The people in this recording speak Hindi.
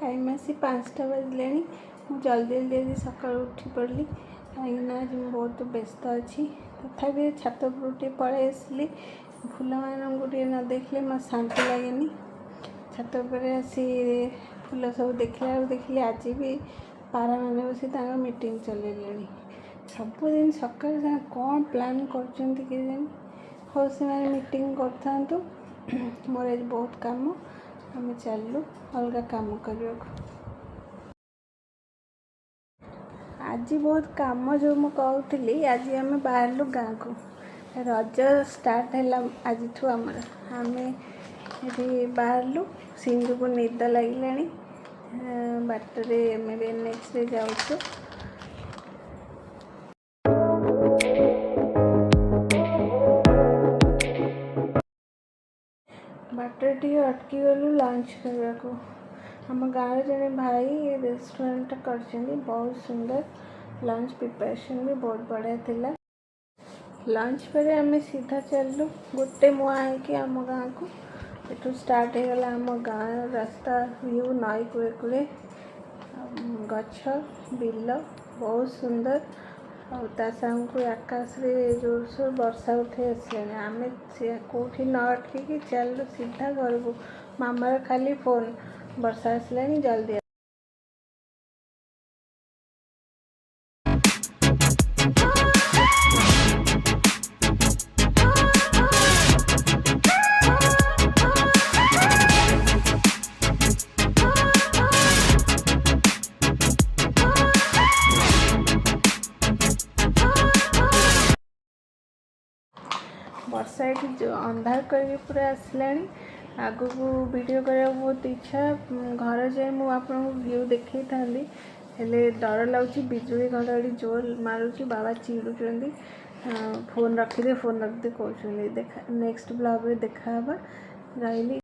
टाइम आसी 5टा बजले जल्दी जल्दी आज सका उठी पड़ी कहीं आज बहुत व्यस्त अच्छी तथापि छात उपरे पलि आसली फूल मानक न देखले मत शांति लगे छात पर आसी फूल सब देखिले आज भी पारा मैंने बस मीटिंग चलैले सबुदिन सकाल कौन प्लान कर हो से मीटिंग कर मोर आज बहुत काम आम चलू अलग काम करने आज बहुत काम जो मुझे कहूली आज आम बाहर गाँ को रज स्टार्ट है आज आमर आम ये बाहर सिंधु को निद लगे बाटरे NH रे जाऊँ बाटर टी अटकी गलु लंच करने को आम गाँव जड़े भाई रेस्टोरेंट कर बहुत सुंदर लंच प्रिपरेशन भी बहुत बढ़िया थिला। लंच पर आम सीधा चलू गोटे मुआ है आम गाँ को एठू स्टार्ट हो गला आम गाँ रास्ता व्यू नई कूले कूले गछ बिल बहुत सुंदर आसांग को आकाश रे जोर सोर वर्षा उठे आसे आम कौटी न अटकी चल सीधा घर को मामार खाली फोन वर्षा आसला जल्दी वर्षा ये जो अंधार कर पूरा आसला आग को वीडियो करने बहुत इच्छा घर जाए मुझे व्यू देखी था हेले डर लगुच बिजुली घड़घड़ी जोर मारुच बाबा चिड़ुं फोन रखिदे कहते देखा नेक्स्ट ब्लॉग में देखा रही।